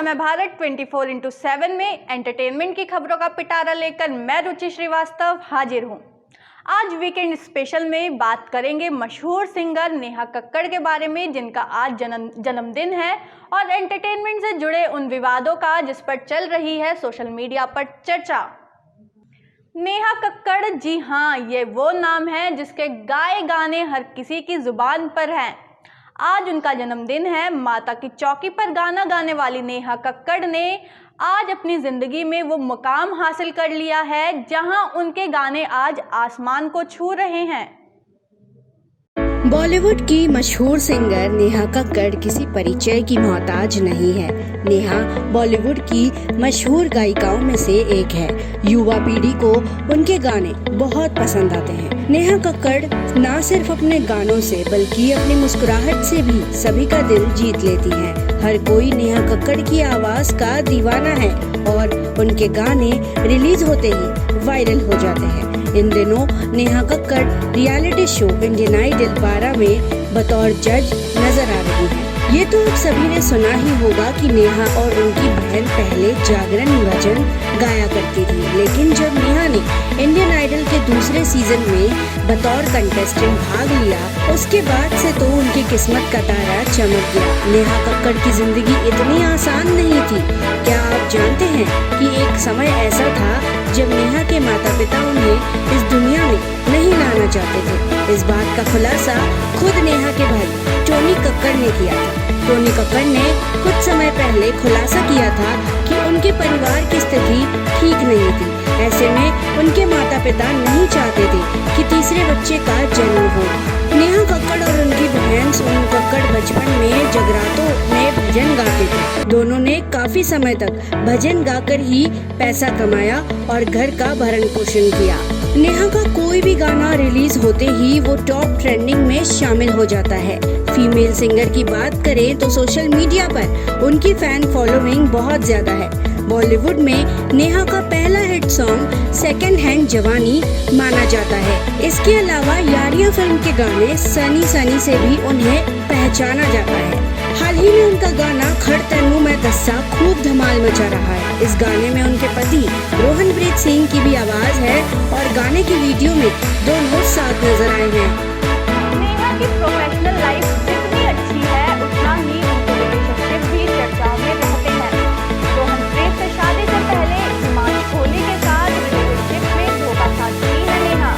समय भारत 24x7 में entertainment की खबरों का पिटारा लेकर मैं रुचि श्रीवास्तव हाजिर हूं। आज वीकेंड स्पेशल में बात करेंगे मशहूर सिंगर नेहा कक्कड़ के बारे में, जिनका आज जन्मदिन है, और एंटरटेनमेंट से जुड़े उन विवादों का जिस पर चल रही है सोशल मीडिया पर चर्चा। नेहा कक्कड़, जी हाँ, ये वो नाम है जिसके गाए गाने हर किसी की जुबान पर हैं। आज उनका जन्मदिन है। माता की चौकी पर गाना गाने वाली नेहा कक्कड़ ने आज अपनी ज़िंदगी में वो मुकाम हासिल कर लिया है जहां उनके गाने आज आसमान को छू रहे हैं। बॉलीवुड की मशहूर सिंगर नेहा कक्कड़ किसी परिचय की मोहताज नहीं है। नेहा बॉलीवुड की मशहूर गायिकाओं में से एक है। युवा पीढ़ी को उनके गाने बहुत पसंद आते हैं। नेहा कक्कड़ ना सिर्फ अपने गानों से बल्कि अपनी मुस्कुराहट से भी सभी का दिल जीत लेती हैं। हर कोई नेहा कक्कड़ की आवाज का दीवाना है और उनके गाने रिलीज होते ही वायरल हो जाते हैं। इन दिनों Neha Kakkar reality show Indian Idol 12 में बतौर जज नजर आ रही है। ये तो आप सभी ने सुना ही होगा कि नेहा और उनकी बहन पहले जागरण भजन गाया करती थी, लेकिन जब नेहा ने इंडियन आइडल के दूसरे सीजन में बतौर कंटेस्टेंट भाग लिया, उसके बाद से तो उनकी किस्मत का तारा चमक गया। नेहा कक्कड़ की जिंदगी इतनी आसान नहीं थी। क्या आप जानते हैं कि एक समय ऐसा था जब नेहा के माता पिता उन्हें इस दुनिया में नहीं लाना चाहते थे। इस बात का खुलासा खुद नेहा के भाई टोनी कक्कड़ ने किया था। टोनी कक्कड़ ने कुछ समय पहले खुलासा किया था कि उनके परिवार की स्थिति ठीक नहीं थी। ऐसे में उनके माता पिता नहीं चाहते थे कि तीसरे बच्चे का जन्म हो। नेहा कक्कड़ और उनकी बहन सोनू कक्कड़ बचपन में जगरातों में भजन गाते थे। दोनों ने काफी समय तक भजन गाकर ही पैसा कमाया और घर का भरण पोषण किया। नेहा का कोई भी गाना रिलीज होते ही वो टॉप ट्रेंडिंग में शामिल हो जाता है। फीमेल सिंगर की बात करें तो सोशल मीडिया पर उनकी फैन फॉलोइंग बहुत ज्यादा है। बॉलीवुड में नेहा का पहला हिट सॉन्ग सेकंड हैंड जवानी माना जाता है। इसके अलावा यारियां फिल्म के गाने सनी सनी से भी उन्हें पहचाना जाता है। हाल ही में उनका गाना खड़ तैनू मैं दस्सा खूब धमाल मचा रहा है। इस गाने में उनके पति रोहनप्रीत सिंह की भी आवाज है और गाने की वीडियो में दोनों साथ नजर आए हैं। नेहा की प्रोफेशनल लाइफ जितनी अच्छी है, उतना ही उनके रिलेशनशिप भी चर्चाओं में रहते हैं। रोहनप्रीत से शादी से पहले हिमांशु कोहली के साथ रिलेशनशिप में धोखाधड़ी की है नेहा।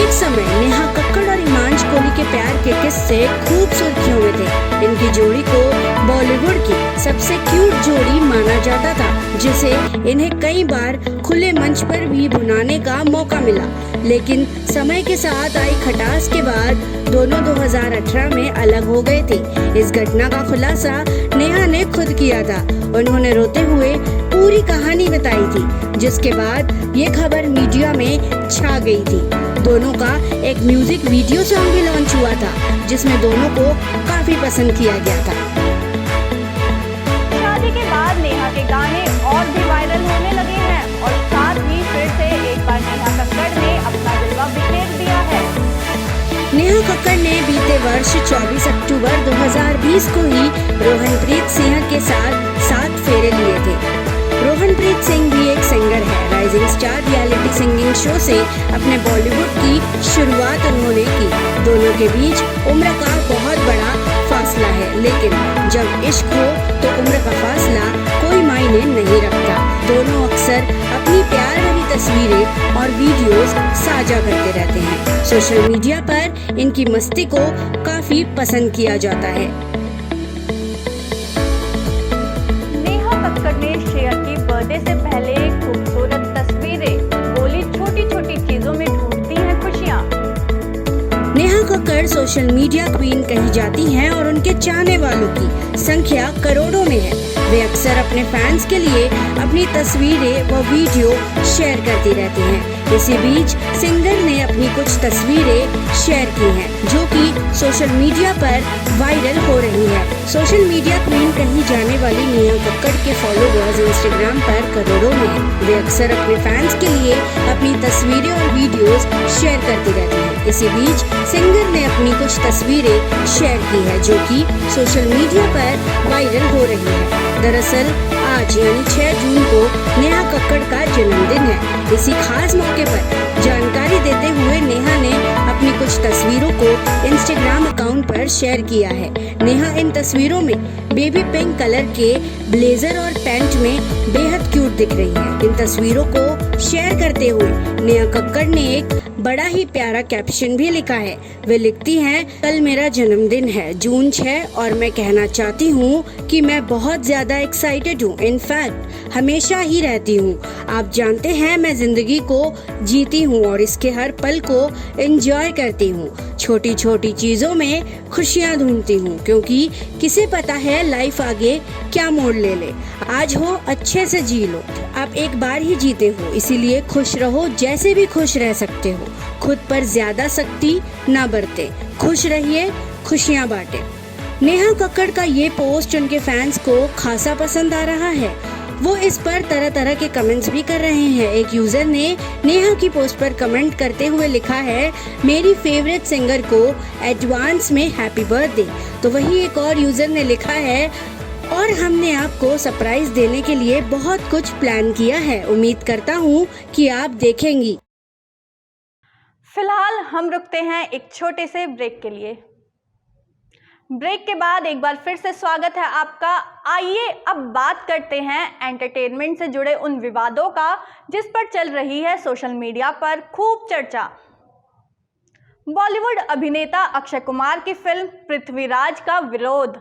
एक समय नेहा कक्कड़ और हिमांशु कोहली के प्यार के किस्से खूब सुर्खियों में थे। इनकी जोड़ी को बॉलीवुड की सबसे क्यूट जोड़ी माना जाता था, जिसे इन्हें कई बार खुले मंच पर भी भुनाने का मौका मिला। लेकिन समय के साथ आई खटास के बाद दोनों 2018 में अलग हो गए थे। इस घटना का खुलासा नेहा ने खुद किया था। उन्होंने रोते हुए पूरी कहानी बताई थी, जिसके बाद ये खबर मीडिया में छा गई थी। दोनों का एक म्यूजिक वीडियो सॉन्ग भी लॉन्च हुआ था, जिसमें दोनों को काफी पसंद किया गया था। शादी के बाद नेहा के गाने और भी वायरल होने लगे हैं और साथ ही फिर से एक बार नेहा कक्कड़ ने अपना जलवा बिखेर दिया है। नेहा कक्कड़ ने बीते वर्ष 24 अक्टूबर 2020 को ही रोहनप्रीत सिंह के साथ 7 फेरे लिए थे। रोहनप्रीत सिंह भी एक सिंगर है। Rising star reality singing show से अपने बॉलीवुड की शुरुआत उन्होंने की। दोनों के बीच उम्र का बहुत बड़ा फासला है, लेकिन जब इश्क हो तो उम्र का फासला कोई मायने नहीं रखता। दोनों अक्सर अपनी प्यार भरी तस्वीरें और वीडियोस साझा करते रहते हैं। सोशल मीडिया पर इनकी मस्ती को काफी पसंद किया जाता है। नेहा कक्कड़ ने शेयर की बर्थडे से पहले खूबसूरत तस्वीरें। बोली, छोटी छोटी चीजों में ढूंढती हैं खुशियाँ। Neha Kakkar social media queen कही जाती हैं और उनके चाहने वालों की संख्या करोड़ों में है। वे अक्सर अपने फैंस के लिए अपनी तस्वीरें व वीडियो शेयर करती रहती हैं। इसी बीच सिंगर ने अपनी कुछ तस्वीरें शेयर की हैं, जो कि सोशल मीडिया पर वायरल हो रही है। सोशल मीडिया क्वीन कही जाने वाली नेहा कक्कड़ के फॉलोवर्स इंस्टाग्राम पर करोड़ों में हैं। वे अक्सर अपने फैंस के लिए अपनी तस्वीरें और वीडियोस शेयर करती रहती हैं। इसी बीच सिंगर ने अपनी कुछ तस्वीरें शेयर की है, जो कि सोशल मीडिया पर वायरल हो रही है। दरअसल आज यानी 6 जून को नेहा कक्कड़ का जन्मदिन है। इसी खास मौके पर जानकारी देते हुए नेहा ने अपनी कुछ तस्वीरों को इंस्टाग्राम अकाउंट पर शेयर किया है। नेहा इन तस्वीरों में बेबी पिंक कलर के ब्लेजर और पैंट में बेहद क्यूट दिख रही है। इन तस्वीरों को शेयर करते हुए नेहा कक्कड़ ने एक बड़ा ही प्यारा कैप्शन भी लिखा है। वे लिखती हैं, कल मेरा जन्मदिन है जून 6 और मैं कहना चाहती हूँ कि मैं बहुत ज्यादा एक्साइटेड हूँ। इनफैक्ट हमेशा ही रहती हूँ। आप जानते हैं मैं जिंदगी को जीती हूँ और इसके हर पल को एंजॉय करती हूँ। छोटी छोटी चीजों में खुशियाँ ढूंढती हूँ, क्योंकि किसे पता है लाइफ आगे क्या मोड़ ले ले। आज हो अच्छे से जी लो, आप एक बार ही जीते हो, इसीलिए खुश रहो। जैसे भी खुश रह सकते हो, खुद पर ज्यादा सख्ती ना बरते, खुश रहिए, खुशियाँ बांटे। नेहा कक्कड़ का ये पोस्ट उनके फैंस को खासा पसंद आ रहा है। वो इस पर तरह तरह के कमेंट्स भी कर रहे हैं। एक यूजर ने नेहा की पोस्ट पर कमेंट करते हुए लिखा है, मेरी फेवरेट सिंगर को एडवांस में हैप्पी बर्थडे। तो वही एक और यूजर ने लिखा है, और हमने आपको सरप्राइज देने के लिए बहुत कुछ प्लान किया है, उम्मीद करता हूँ कि आप देखेंगी। फिलहाल हम रुकते हैं एक छोटे से ब्रेक के लिए। ब्रेक के बाद एक बार फिर से स्वागत है आपका। आइए अब बात करते हैं एंटरटेनमेंट से जुड़े उन विवादों का जिस पर चल रही है सोशल मीडिया पर खूब चर्चा। बॉलीवुड अभिनेता अक्षय कुमार की फिल्म पृथ्वीराज का विरोध।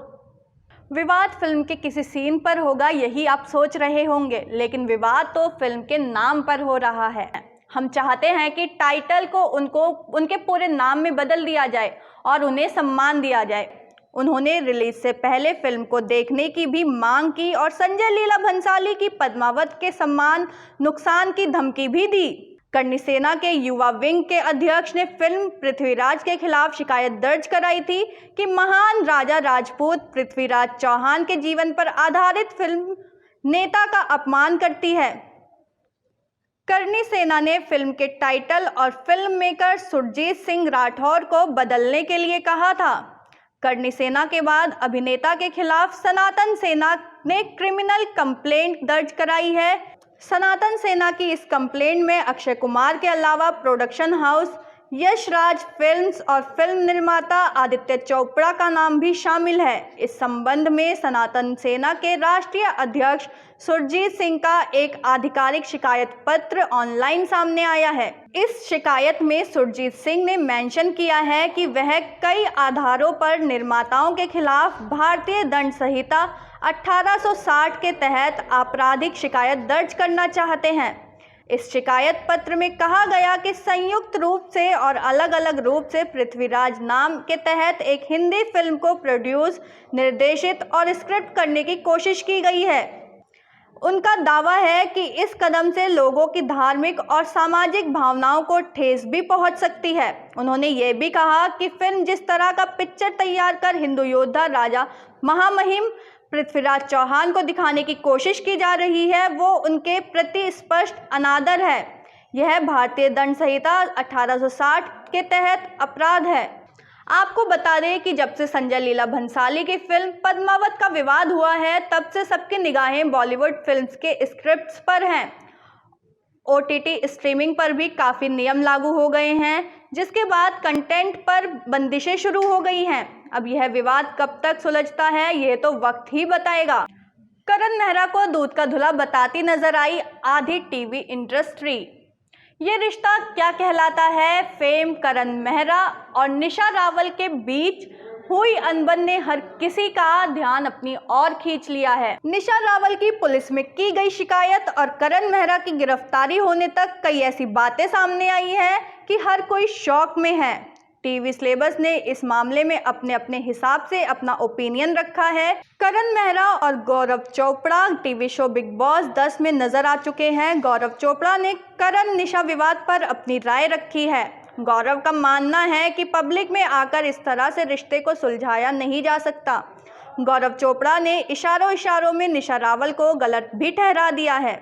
विवाद फिल्म के किसी सीन पर होगा यही आप सोच रहे होंगे, लेकिन विवाद तो फिल्म के नाम पर हो रहा है। हम चाहते हैं कि टाइटल को उनके पूरे नाम में बदल दिया जाए और उन्हें सम्मान दिया जाए। उन्होंने रिलीज से पहले फिल्म को देखने की भी मांग की और संजय लीला भंसाली की पद्मावत के सम्मान नुकसान की धमकी भी दी। करणी सेना के युवा विंग के अध्यक्ष ने फिल्म पृथ्वीराज के खिलाफ शिकायत दर्ज कराई थी कि महान राजा राजपूत पृथ्वीराज चौहान के जीवन पर आधारित फिल्म नेता का अपमान करती है। करणी सेना ने फिल्म के टाइटल और फिल्म मेकर सुरजीत सिंह राठौर को बदलने के लिए कहा था। करणी सेना के बाद अभिनेता के खिलाफ सनातन सेना ने क्रिमिनल कंप्लेंट दर्ज कराई है। सनातन सेना की इस कंप्लेंट में अक्षय कुमार के अलावा production house Yash Raj films और फिल्म निर्माता आदित्य चोपड़ा का नाम भी शामिल है। इस संबंध में सनातन सेना के राष्ट्रीय अध्यक्ष सुरजीत सिंह का एक आधिकारिक शिकायत पत्र ऑनलाइन सामने आया है। इस शिकायत में सुरजीत सिंह ने मेंशन किया है कि वह कई आधारों पर निर्माताओं के खिलाफ भारतीय दंड संहिता 1860 के तहत आपराधिक शिकायत दर्ज करना चाहते हैं। इस शिकायत पत्र में कहा गया कि संयुक्त रूप से और अलग अलग रूप से पृथ्वीराज नाम के तहत एक हिंदी फिल्म को प्रोड्यूस, निर्देशित और स्क्रिप्ट करने की कोशिश की गई है। उनका दावा है कि इस कदम से लोगों की धार्मिक और सामाजिक भावनाओं को ठेस भी पहुंच सकती है। उन्होंने ये भी कहा कि फिल्म जिस तरह का पिक्चर तैयार कर हिंदू योद्धा राजा महामहिम पृथ्वीराज चौहान को दिखाने की कोशिश की जा रही है वो उनके प्रति स्पष्ट अनादर है। यह भारतीय दंड संहिता 1860 के तहत अपराध है। आपको बता दें कि जब से संजय लीला भंसाली की फिल्म पद्मावत का विवाद हुआ है तब से सबकी निगाहें बॉलीवुड फिल्म्स के स्क्रिप्ट्स पर हैं। OTT स्ट्रीमिंग पर भी काफ़ी नियम लागू हो गए हैं, जिसके बाद कंटेंट पर बंदिशें शुरू हो गई हैं। अब यह विवाद कब तक सुलझता है यह तो वक्त ही बताएगा। करण मेहरा को दूध का धुला बताती नजर आई आधी टीवी इंडस्ट्री। ये रिश्ता क्या कहलाता है? फेम करण मेहरा और निशा रावल के बीच हुई अनबन ने हर किसी का ध्यान अपनी ओर खींच लिया है। निशा रावल की पुलिस में की गई शिकायत और करण मेहरा की गिरफ्तारी होने तक कई ऐसी बातें सामने आई हैं कि हर कोई शॉक में है। टीवी सिलेबस ने इस मामले में अपने अपने हिसाब से अपना ओपिनियन रखा है। करण मेहरा और Gaurav Chopra TV show Bigg Boss 10 में नजर आ चुके हैं। गौरव चोपड़ा ने करण निशा विवाद पर अपनी राय रखी है। गौरव का मानना है कि पब्लिक में आकर इस तरह से रिश्ते को सुलझाया नहीं जा सकता। गौरव चोपड़ा ने इशारों में निशा रावल को गलत भी ठहरा दिया है।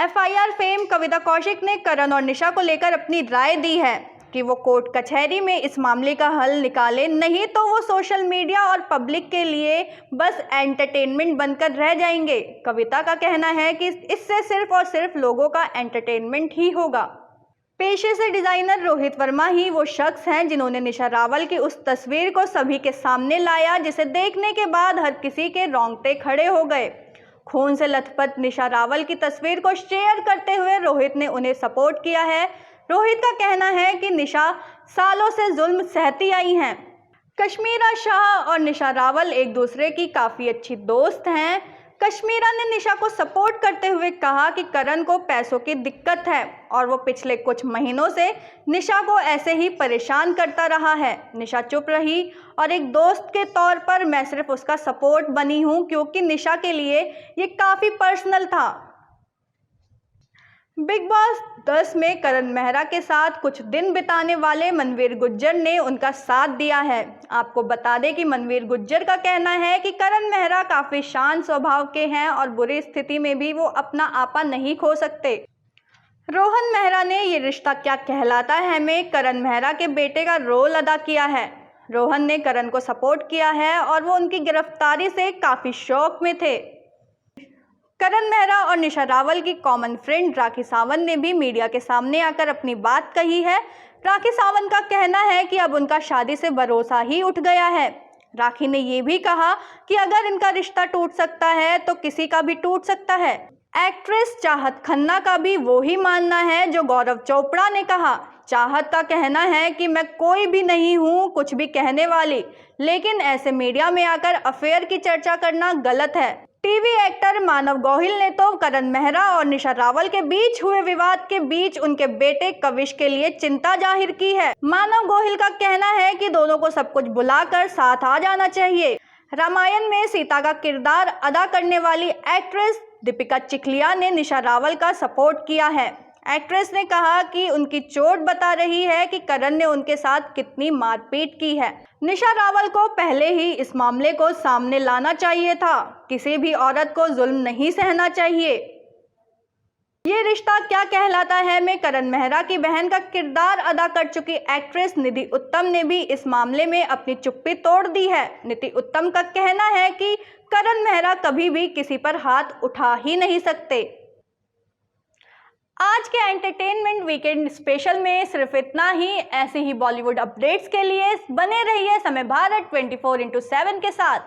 FIR फेम कविता कौशिक ने करण और निशा को लेकर अपनी राय दी है कि वो कोर्ट कचहरी में इस मामले का हल निकाले, नहीं तो वो सोशल मीडिया और पब्लिक के लिए बस एंटरटेनमेंट बनकर रह जाएंगे। कविता का कहना है कि इससे सिर्फ और सिर्फ लोगों का एंटरटेनमेंट ही होगा। पेशे से डिजाइनर रोहित वर्मा ही वो शख्स हैं जिन्होंने निशा रावल की उस तस्वीर को सभी के सामने लाया जिसे देखने के बाद हर किसी के रोंगटे खड़े हो गए। खून से लथपथ निशा रावल की तस्वीर को शेयर करते हुए रोहित ने उन्हें सपोर्ट किया है। रोहित का कहना है कि निशा सालों से जुल्म सहती आई हैं। कश्मीरा शाह और निशा रावल एक दूसरे की काफ़ी अच्छी दोस्त हैं। कश्मीरा ने निशा को सपोर्ट करते हुए कहा कि करण को पैसों की दिक्कत है और वो पिछले कुछ महीनों से निशा को ऐसे ही परेशान करता रहा है। निशा चुप रही और एक दोस्त के तौर पर मैं सिर्फ उसका सपोर्ट बनी हूँ क्योंकि निशा के लिए ये काफ़ी पर्सनल था। बिग बॉस 10 में करण मेहरा के साथ कुछ दिन बिताने वाले मनवीर गुज्जर ने उनका साथ दिया है। आपको बता दें कि मनवीर गुज्जर का कहना है कि करण मेहरा काफ़ी शांत स्वभाव के हैं और बुरी स्थिति में भी वो अपना आपा नहीं खो सकते। रोहन मेहरा ने ये रिश्ता क्या कहलाता है में करण मेहरा के बेटे का रोल अदा किया है। रोहन ने करण को सपोर्ट किया है और वो उनकी गिरफ्तारी से काफ़ी शौक में थे। करण मेहरा और निशा रावल की कॉमन फ्रेंड राखी सावंत ने भी मीडिया के सामने आकर अपनी बात कही है। राखी सावंत का कहना है कि अब उनका शादी से भरोसा ही उठ गया है। राखी ने ये भी कहा कि अगर इनका रिश्ता टूट सकता है तो किसी का भी टूट सकता है। एक्ट्रेस चाहत खन्ना का भी वो ही मानना है जो गौरव चोपड़ा ने कहा। चाहत का कहना है कि मैं कोई भी नहीं हूँ कुछ भी कहने वाली, लेकिन ऐसे मीडिया में आकर अफेयर की चर्चा करना गलत है। टीवी एक्टर मानव गोहिल ने तो करण मेहरा और निशा रावल के बीच हुए विवाद के बीच उनके बेटे कविश के लिए चिंता जाहिर की है। मानव गोहिल का कहना है कि दोनों को सब कुछ भुलाकर साथ आ जाना चाहिए। रामायण में सीता का किरदार अदा करने वाली एक्ट्रेस दीपिका चिखलिया ने निशा रावल का सपोर्ट किया है। एक्ट्रेस ने कहा कि उनकी चोट बता रही है कि करण ने उनके साथ कितनी मारपीट की है। निशा रावल को पहले ही इस मामले को सामने लाना चाहिए था। किसी भी औरत को जुल्म नहीं सहना चाहिए। ये रिश्ता क्या कहलाता है में करण मेहरा की बहन का किरदार अदा कर चुकी एक्ट्रेस निधि उत्तम ने भी इस मामले में अपनी चुप्पी तोड़ दी है। निधि उत्तम का कहना है कि करण मेहरा कभी भी किसी पर हाथ उठा ही नहीं सकते। आज के एंटरटेनमेंट वीकेंड स्पेशल में सिर्फ इतना ही। ऐसे ही बॉलीवुड अपडेट्स के लिए बने रहिए समय भारत 24/7 के साथ।